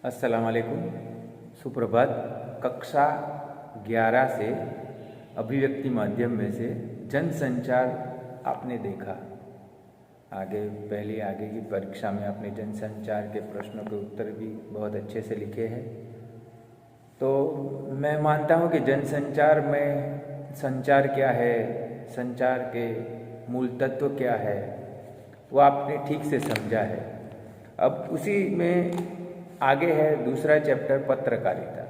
अस्सलाम वालेकुम। सुप्रभात। कक्षा 11 से अभिव्यक्ति माध्यम में से जनसंचार आपने देखा। आगे की परीक्षा में आपने जनसंचार के प्रश्नों के उत्तर भी बहुत अच्छे से लिखे हैं। तो मैं मानता हूँ कि जनसंचार में संचार क्या है, संचार के मूल तत्व क्या है, वो आपने ठीक से समझा है। अब उसी में आगे है दूसरा चैप्टर पत्रकारिता।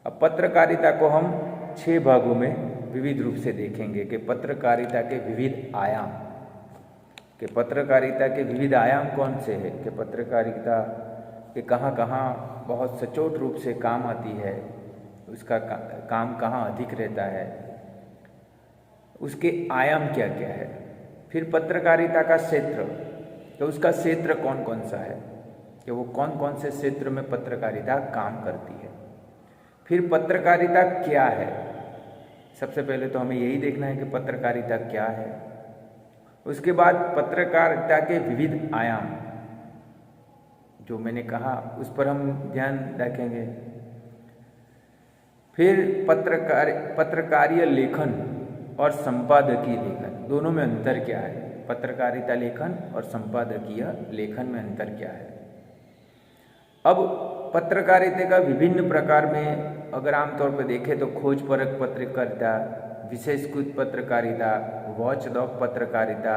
अब पत्रकारिता को हम 6 भागों में विविध रूप से देखेंगे कि पत्रकारिता के विविध आयाम, कि पत्रकारिता के विविध आयाम कौन से हैं, कि पत्रकारिता के कहाँ कहाँ बहुत सचोट रूप से काम आती है, उसका काम कहाँ अधिक रहता है, उसके आयाम क्या क्या है। फिर पत्रकारिता का क्षेत्र, तो उसका क्षेत्र कौन कौन सा है, कि वो कौन कौन से क्षेत्र में पत्रकारिता काम करती है। फिर पत्रकारिता क्या है, सबसे पहले तो हमें यही देखना है कि पत्रकारिता क्या है। उसके बाद पत्रकारिता के विविध आयाम जो मैंने कहा उस पर हम ध्यान रखेंगे। फिर पत्रकारीय लेखन और संपादकीय लेखन, दोनों में अंतर क्या है। पत्रकारिता लेखन और संपादकीय लेखन में अंतर क्या है। अब पत्रकारिता का विभिन्न प्रकार में अगर आमतौर पर देखें तो खोजपरक पत्रकारिता, विशेषकृत पत्रकारिता, वॉचडॉग पत्रकारिता,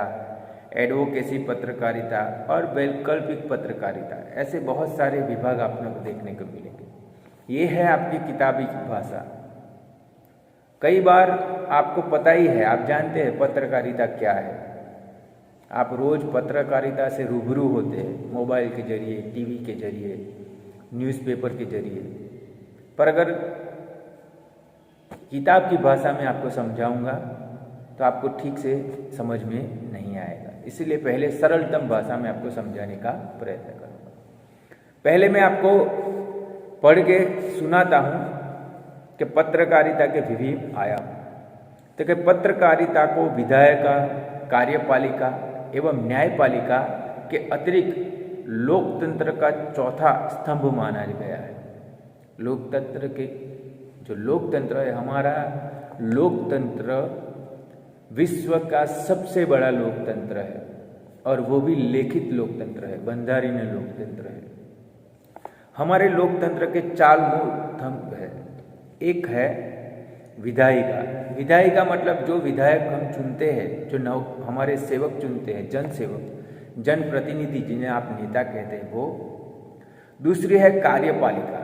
एडवोकेसी पत्रकारिता और वैकल्पिक पत्रकारिता, ऐसे बहुत सारे विभाग आपको देखने को मिलेंगे। ये है आपकी किताबी भाषा। कई बार आपको पता ही है, आप जानते हैं पत्रकारिता क्या है। आप रोज पत्रकारिता से रूबरू होते हैं, मोबाइल के जरिए, टीवी के जरिए, न्यूज़पेपर के जरिए। पर अगर किताब की भाषा में आपको समझाऊंगा तो आपको ठीक से समझ में नहीं आएगा। इसलिए पहले सरलतम भाषा में आपको समझाने का प्रयत्न करूंगा। पहले मैं आपको पढ़ के सुनाता हूं कि पत्रकारिता के विभिन्न आयाम। तो कि पत्रकारिता को विधायिका, कार्यपालिका एवं न्यायपालिका के अतिरिक्त लोकतंत्र का चौथा स्तंभ माना गया है। लोकतंत्र के जो लोकतंत्र है, हमारा लोकतंत्र विश्व का सबसे बड़ा लोकतंत्र है और वो भी लिखित लोकतंत्र है, बंधारणीय लोकतंत्र है। हमारे लोकतंत्र के 4 मूल स्तंभ है। एक है विधायिका। विधायिका मतलब जो विधायक हम चुनते हैं, जो हमारे सेवक चुनते हैं, जनसेवक, जनप्रतिनिधि, जिन्हें आप नेता कहते हैं, वो। दूसरी है कार्यपालिका।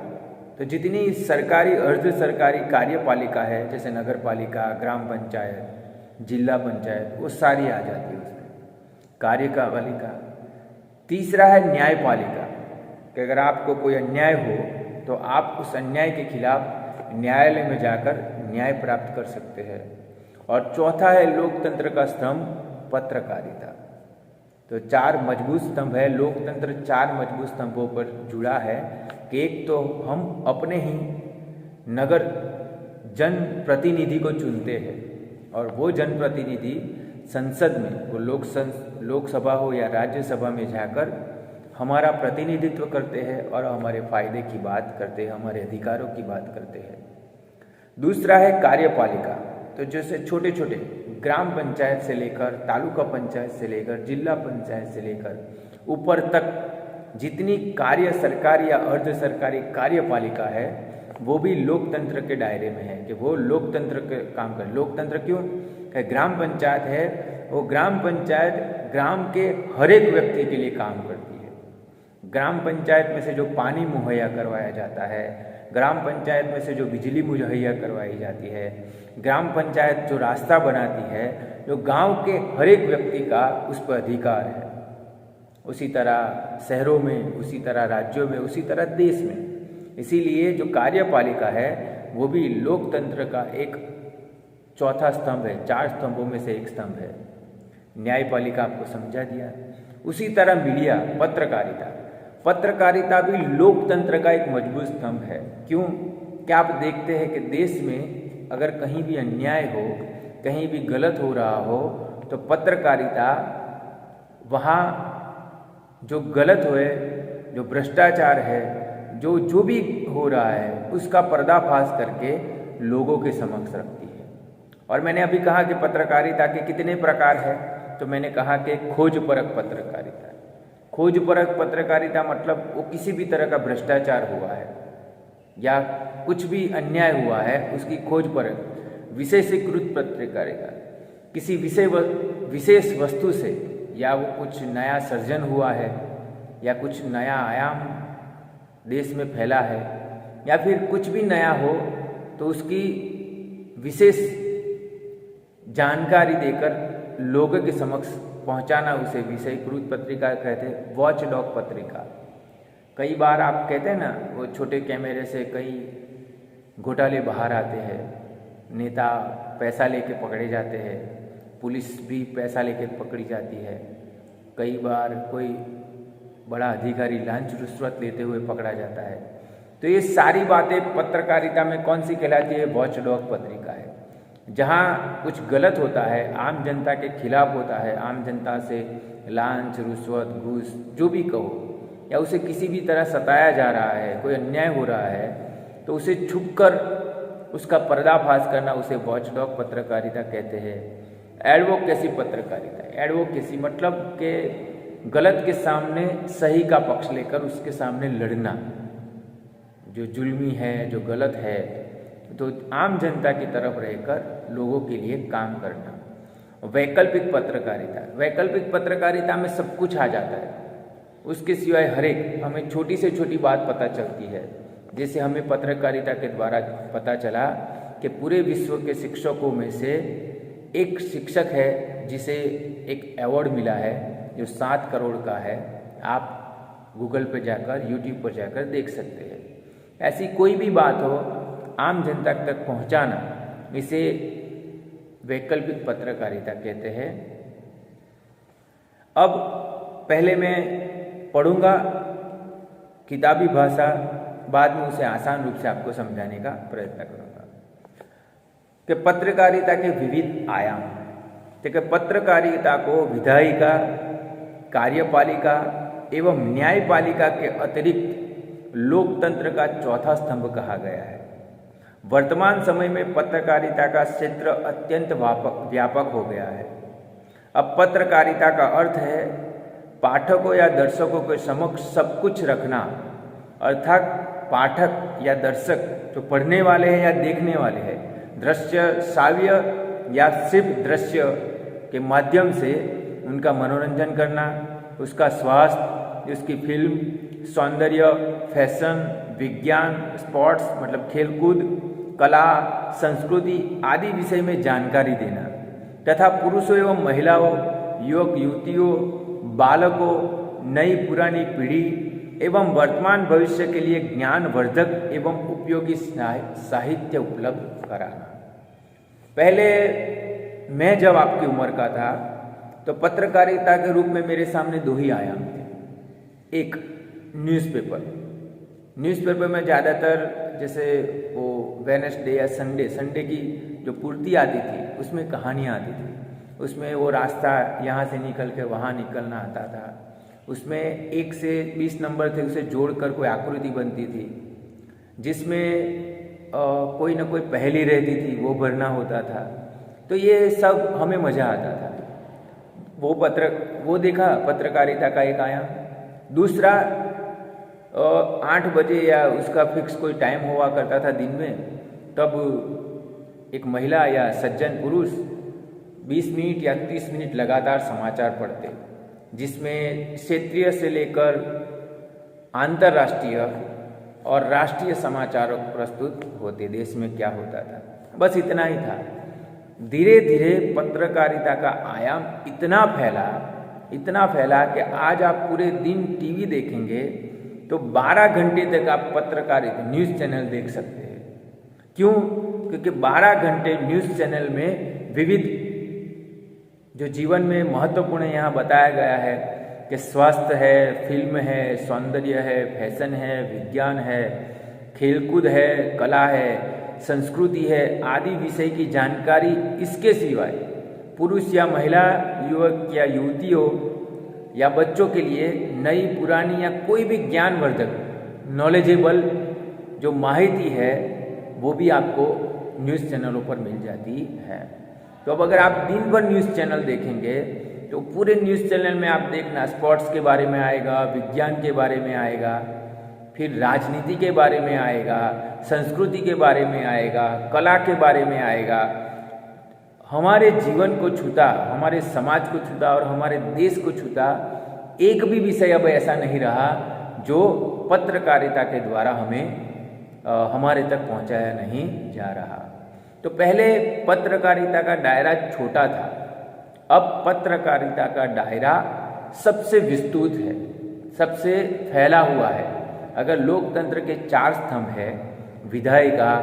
तो जितनी सरकारी, अर्ध सरकारी कार्यपालिका है, जैसे नगर पालिका, ग्राम पंचायत, जिला पंचायत, वो सारी आ जाती है उसमें, कार्यपालिका। तीसरा है न्यायपालिका, कि अगर आपको कोई अन्याय हो तो आप उस अन्याय के खिलाफ न्यायालय में जाकर न्याय प्राप्त कर सकते हैं। और चौथा है लोकतंत्र का स्तंभ पत्रकारिता। तो 4 मजबूत स्तंभ है। लोकतंत्र 4 मजबूत स्तंभों पर जुड़ा है कि एक तो हम अपने ही नगर जनप्रतिनिधि को चुनते हैं और वो जनप्रतिनिधि संसद में, वो लोकसभा हो या राज्यसभा में जाकर हमारा प्रतिनिधित्व करते हैं और हमारे फायदे की बात करते हैं, हमारे अधिकारों की बात करते हैं। दूसरा है कार्यपालिका। तो जैसे छोटे छोटे ग्राम पंचायत से लेकर, तालुका पंचायत से लेकर, जिला पंचायत से लेकर ऊपर तक जितनी कार्य सरकारी या अर्ध सरकारी कार्यपालिका है, वो भी लोकतंत्र के दायरे में है, कि वो लोकतंत्र के काम कर। लोकतंत्र क्यों? कि ग्राम पंचायत है, वो ग्राम पंचायत ग्राम के हर एक व्यक्ति के लिए काम करती है। ग्राम पंचायत में से जो पानी मुहैया करवाया जाता है, ग्राम पंचायत में से जो बिजली मुहैया करवाई जाती है, ग्राम पंचायत जो रास्ता बनाती है, जो गांव के हर एक व्यक्ति का उस पर अधिकार है। उसी तरह शहरों में, उसी तरह राज्यों में, उसी तरह देश में। इसीलिए जो कार्यपालिका है वो भी लोकतंत्र का एक चौथा स्तंभ है, 4 स्तंभों में से एक स्तंभ है। न्यायपालिका आपको समझा दिया। उसी तरह मीडिया, पत्रकारिता। पत्रकारिता भी लोकतंत्र का एक मजबूत स्तंभ है। क्यों? क्या आप देखते हैं कि देश में अगर कहीं भी अन्याय हो, कहीं भी गलत हो रहा हो, तो पत्रकारिता वहाँ जो गलत हुए, जो भ्रष्टाचार है, जो भी हो रहा है उसका पर्दाफाश करके लोगों के समक्ष रखती है। और मैंने अभी कहा कि पत्रकारिता के कितने प्रकार है, तो मैंने कहा कि खोजपरक पत्रकारिता। खोजपरक पत्रकारिता मतलब वो किसी भी तरह का भ्रष्टाचार हुआ है या कुछ भी अन्याय हुआ है उसकी खोजपरक। विशेषीकृत पत्रकारिता, किसी विशेष वस्तु से या वो कुछ नया सर्जन हुआ है या कुछ नया आयाम देश में फैला है या फिर कुछ भी नया हो तो उसकी विशेष जानकारी देकर लोगों के समक्ष पहुंचाना, उसे विषयीकृत पत्रिका कहते हैं। वॉच डॉग पत्रिका, कई बार आप कहते हैं ना, वो छोटे कैमरे से कई घोटाले बाहर आते हैं, नेता पैसा लेके पकड़े जाते हैं, पुलिस भी पैसा लेके पकड़ी जाती है, कई बार कोई बड़ा अधिकारी लांच रिश्वत लेते हुए पकड़ा जाता है। तो ये सारी बातें पत्रकारिता में कौन सी कहलाती है? वॉच डॉग पत्रिका है। जहाँ कुछ गलत होता है, आम जनता के खिलाफ होता है, आम जनता से लांच रिश्वत घूस जो भी कहो, या उसे किसी भी तरह सताया जा रहा है, कोई अन्याय हो रहा है, तो उसे छुपकर उसका पर्दाफाश करना, उसे वॉचडॉग पत्रकारिता कहते हैं। एडवोकेसी पत्रकारिता, एडवोकेसी मतलब कि गलत के सामने सही का पक्ष लेकर उसके सामने लड़ना, जो जुल्मी है, जो गलत है, तो आम जनता की तरफ रहकर लोगों के लिए काम करना। वैकल्पिक पत्रकारिता, वैकल्पिक पत्रकारिता में सब कुछ आ जाता है, उसके सिवाय हर एक हमें छोटी से छोटी बात पता चलती है। जैसे हमें पत्रकारिता के द्वारा पता चला कि पूरे विश्व के शिक्षकों में से एक शिक्षक है जिसे एक अवार्ड मिला है जो 7 करोड़ का है। आप गूगल पर जाकर, यूट्यूब पर जाकर देख सकते हैं। ऐसी कोई भी बात हो आम जनता तक पहुंचाना, इसे वैकल्पिक पत्रकारिता कहते हैं। अब पहले मैं पढ़ूंगा किताबी भाषा, बाद में उसे आसान रूप से आपको समझाने का प्रयत्न करूंगा कि पत्रकारिता के विविध आयाम। देखिए, पत्रकारिता को विधायिका, कार्यपालिका एवं न्यायपालिका के अतिरिक्त लोकतंत्र का चौथा स्तंभ कहा गया है। वर्तमान समय में पत्रकारिता का क्षेत्र अत्यंत व्यापक हो गया है। अब पत्रकारिता का अर्थ है पाठकों या दर्शकों के समक्ष सब कुछ रखना, अर्थात पाठक या दर्शक जो पढ़ने वाले हैं या देखने वाले हैं, दृश्य श्राव्य या सिर्फ दृश्य के माध्यम से उनका मनोरंजन करना, उसका स्वास्थ्य, उसकी फिल्म, सौंदर्य, फैशन, विज्ञान, स्पोर्ट्स मतलब खेलकूद, कला, संस्कृति आदि विषय में जानकारी देना तथा पुरुषों एवं महिलाओं, युवक युवतियों, बालकों, नई पुरानी पीढ़ी एवं वर्तमान भविष्य के लिए ज्ञानवर्धक एवं उपयोगी साहित्य उपलब्ध कराना। पहले मैं जब आपकी उम्र का था तो पत्रकारिता के रूप में मेरे सामने 2 ही आयाम थे। एक न्यूज़पेपर में ज़्यादातर जैसे वो वेडनेसडे या संडे की जो पूर्ति आती थी उसमें कहानियाँ आती थी, उसमें वो रास्ता यहाँ से निकल के वहाँ निकलना आता था, उसमें 1 से 20 नंबर थे, उसे जोड़कर कोई आकृति बनती थी जिसमें कोई ना कोई पहेली रहती थी, वो भरना होता था। तो ये सब हमें मज़ा आता था। वो देखा पत्रकारिता का एक आयाम। दूसरा 8 बजे या उसका फिक्स कोई टाइम हुआ करता था दिन में, तब एक महिला या सज्जन पुरुष 20 मिनट या 30 मिनट लगातार समाचार पढ़ते, जिसमें क्षेत्रीय से लेकर अंतर्राष्ट्रीय और राष्ट्रीय समाचार प्रस्तुत होते, देश में क्या होता था, बस इतना ही था। धीरे धीरे पत्रकारिता का आयाम इतना फैला कि आज आप पूरे दिन टीवी देखेंगे तो 12 घंटे तक आप पत्रकारिता न्यूज़ चैनल देख सकते हैं। क्यों? क्योंकि 12 घंटे न्यूज़ चैनल में विविध जो जीवन में महत्वपूर्ण यहाँ बताया गया है कि स्वास्थ्य है, फिल्म है, सौंदर्य है, फैशन है, विज्ञान है, खेलकूद है, कला है, संस्कृति है आदि विषय की जानकारी। इसके सिवाय पुरुष या महिला, युवक या युवतियों या बच्चों के लिए नई पुरानी या कोई भी ज्ञानवर्धक नॉलेजेबल जो माहिती है वो भी आपको न्यूज़ चैनलों पर मिल जाती है। तो अब अगर आप दिन भर न्यूज़ चैनल देखेंगे तो पूरे न्यूज़ चैनल में आप देखना स्पोर्ट्स के बारे में आएगा, विज्ञान के बारे में आएगा, फिर राजनीति के बारे में आएगा, संस्कृति के बारे में आएगा, कला के बारे में आएगा। हमारे जीवन को छूता, हमारे समाज को छूता और हमारे देश को छूता एक भी विषय अब ऐसा नहीं रहा जो पत्रकारिता के द्वारा हमें हमारे तक पहुंचाया नहीं जा रहा। तो पहले पत्रकारिता का दायरा छोटा था, अब पत्रकारिता का दायरा सबसे विस्तृत है, सबसे फैला हुआ है। अगर लोकतंत्र के 4 स्तंभ है, विधायिका,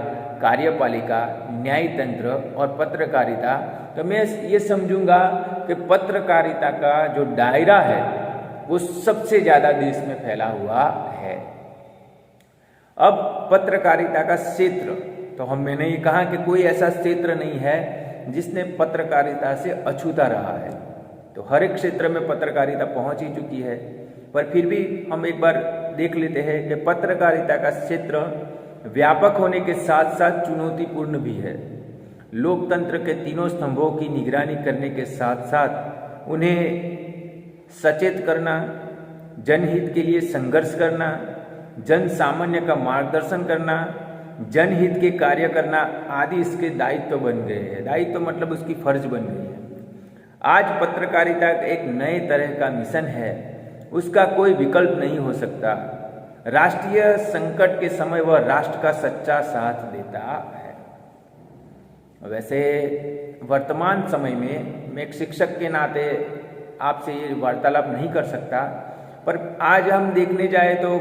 कार्यपालिका, न्यायतंत्र और पत्रकारिता, तो मैं ये समझूंगा कि पत्रकारिता का जो दायरा है वो सबसे ज़्यादा देश में फैला हुआ है। अब पत्रकारिता का क्षेत्र, तो मैंने ये कहा कि कोई ऐसा क्षेत्र नहीं है जिसने पत्रकारिता से अछूता रहा है। तो हर एक क्षेत्र में पत्रकारिता पहुंच ही चुकी है, पर फिर भी हम एक बार देख लेते हैं कि पत्रकारिता का क्षेत्र व्यापक होने के साथ साथ चुनौतीपूर्ण भी है। लोकतंत्र के 3 स्तंभों की निगरानी करने के साथ साथ उन्हें सचेत करना, जनहित के लिए संघर्ष करना, जन सामान्य का मार्गदर्शन करना, जनहित के कार्य करना आदि इसके दायित्व बन गए हैं। दायित्व मतलब उसकी फर्ज बन गई है। आज पत्रकारिता एक नए तरह का मिशन है, उसका कोई विकल्प नहीं हो सकता। राष्ट्रीय संकट के समय वह राष्ट्र का सच्चा साथ देता है। वैसे वर्तमान समय में मैं एक शिक्षक के नाते आपसे ये वार्तालाप नहीं कर सकता, पर आज हम देखने जाए तो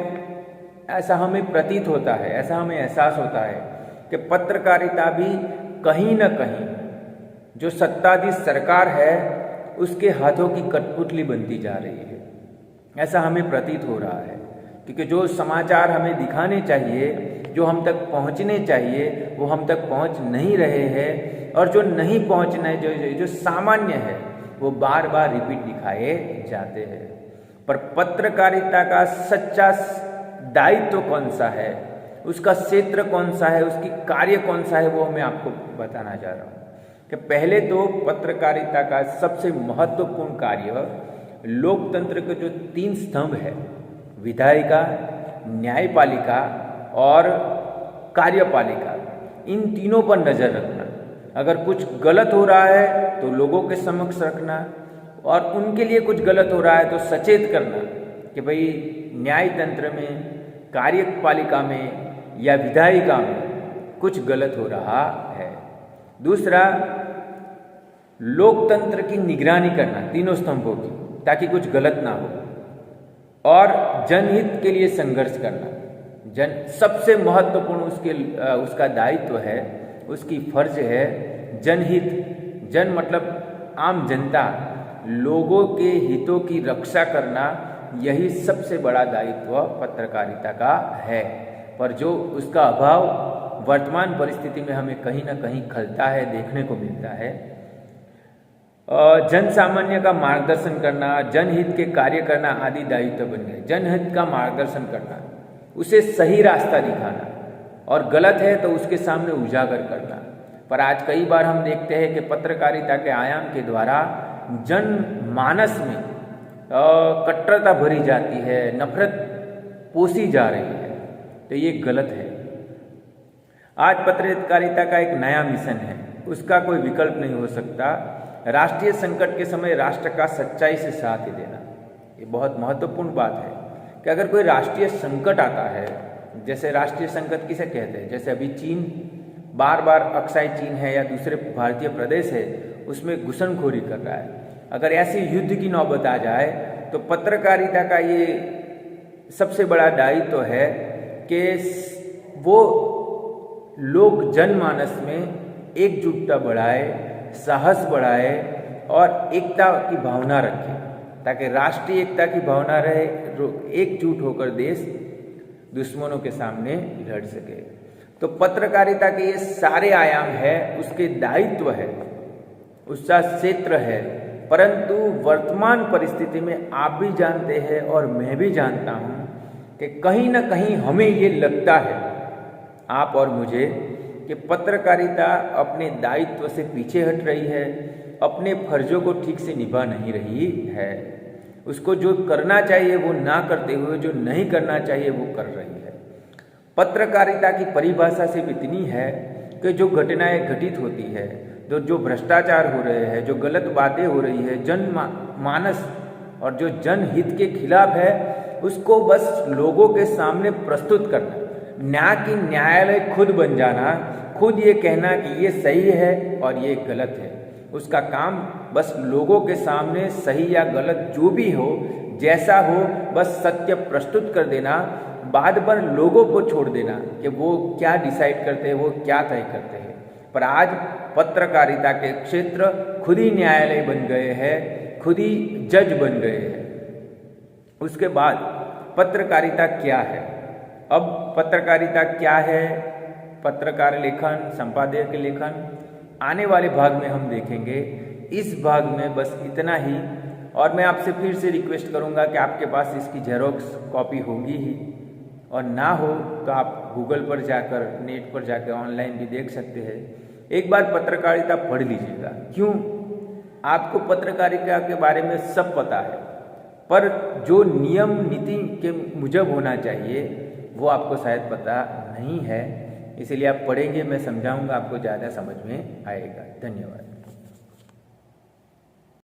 ऐसा हमें प्रतीत होता है, ऐसा हमें एहसास होता है कि पत्रकारिता भी कहीं न कहीं जो सत्ताधीश सरकार है उसके हाथों की कठपुतली बनती जा रही है। ऐसा हमें प्रतीत हो रहा है, क्योंकि जो समाचार हमें दिखाने चाहिए, जो हम तक पहुंचने चाहिए, वो हम तक पहुंच नहीं रहे हैं, और जो नहीं पहुंचना जो सामान्य है वो बार बार रिपीट दिखाए जाते हैं। पर पत्रकारिता का सच्चा दायित्व कौन सा है, उसका क्षेत्र कौन सा है, उसकी कार्य कौन सा है, वो मैं आपको बताना चाह रहा हूँ कि पहले तो पत्रकारिता का सबसे महत्वपूर्ण कार्य लोकतंत्र के जो 3 स्तंभ है, विधायिका, न्यायपालिका और कार्यपालिका, इन तीनों पर नजर रखना। अगर कुछ गलत हो रहा है तो लोगों के समक्ष रखना, और उनके लिए कुछ गलत हो रहा है तो सचेत करना कि भाई न्यायतंत्र में, कार्यपालिका में या विधायिका में कुछ गलत हो रहा है। दूसरा, लोकतंत्र की निगरानी करना 3 स्तंभों की, ताकि कुछ गलत ना हो, और जनहित के लिए संघर्ष करना। सबसे महत्वपूर्ण उसका दायित्व है, उसकी फर्ज है जनहित। जन मतलब आम जनता, लोगों के हितों की रक्षा करना, यही सबसे बड़ा दायित्व पत्रकारिता का है। पर जो उसका अभाव वर्तमान परिस्थिति में हमें कहीं ना कहीं खलता है, देखने को मिलता है। जन सामान्य का मार्गदर्शन करना, जनहित के कार्य करना आदि दायित्व बन गए। जनहित का मार्गदर्शन करना, उसे सही रास्ता दिखाना, और गलत है तो उसके सामने उजागर करना। पर आज कई बार हम देखते हैं कि पत्रकारिता के आयाम के द्वारा जनमानस में कट्टरता भरी जाती है, नफरत पोसी जा रही है, तो ये गलत है। आज पत्रकारिता का एक नया मिशन है, उसका कोई विकल्प नहीं हो सकता। राष्ट्रीय संकट के समय राष्ट्र का सच्चाई से साथ देना, ये बहुत महत्वपूर्ण बात है कि अगर कोई राष्ट्रीय संकट आता है, जैसे राष्ट्रीय संकट किसे कहते हैं, जैसे अभी चीन बार बार अक्साई चीन है या दूसरे भारतीय प्रदेश है, उसमें घुसनखोरी कर रहा है। अगर ऐसे युद्ध की नौबत आ जाए तो पत्रकारिता का ये सबसे बड़ा दायित्व है कि वो लोग जनमानस में एकजुटता बढ़ाए, साहस बढ़ाए और एकता की भावना रखे, ताकि राष्ट्रीय एकता की भावना रहे, एकजुट होकर देश दुश्मनों के सामने लड़ सके। तो पत्रकारिता के ये सारे आयाम है, उसके दायित्व है, उसका क्षेत्र है। परंतु वर्तमान परिस्थिति में आप भी जानते हैं और मैं भी जानता हूँ कि कहीं ना कहीं हमें ये लगता है, आप और मुझे, कि पत्रकारिता अपने दायित्व से पीछे हट रही है, अपने फर्जों को ठीक से निभा नहीं रही है, उसको जो करना चाहिए वो ना करते हुए जो नहीं करना चाहिए वो कर रही है। पत्रकारिता की परिभाषा सिर्फ इतनी है कि जो घटनाएं घटित होती है, जो भ्रष्टाचार हो रहे हैं, जो गलत बातें हो रही है, जनमानस और जो जनहित के खिलाफ है, उसको बस लोगों के सामने प्रस्तुत करना, ना कि न्यायालय खुद बन जाना, खुद ये कहना कि ये सही है और ये गलत है। उसका काम बस लोगों के सामने सही या गलत जो भी हो, जैसा हो, बस सत्य प्रस्तुत कर देना, बाद पर लोगों को छोड़ देना कि वो क्या डिसाइड करते हैं, वो क्या तय करते हैं। पर आज पत्रकारिता के क्षेत्र खुद ही न्यायालय बन गए हैं, खुद ही जज बन गए हैं। उसके बाद पत्रकारिता क्या है? अब पत्रकारिता क्या है, पत्रकार लेखन, संपादकीय लेखन, आने वाले भाग में हम देखेंगे। इस भाग में बस इतना ही, और मैं आपसे फिर से रिक्वेस्ट करूंगा कि आपके पास इसकी जेरोक्स कॉपी होगी ही, और ना हो तो आप गूगल पर जाकर, नेट पर जाकर ऑनलाइन भी देख सकते हैं। एक बार पत्रकारिता पढ़ लीजिएगा। क्यों? आपको पत्रकारिता के बारे में सब पता है, पर जो नियम नीति के मुजब होना चाहिए वो आपको शायद पता नहीं है। इसलिए आप पढ़ेंगे, मैं समझाऊंगा, आपको ज़्यादा समझ में आएगा। धन्यवाद।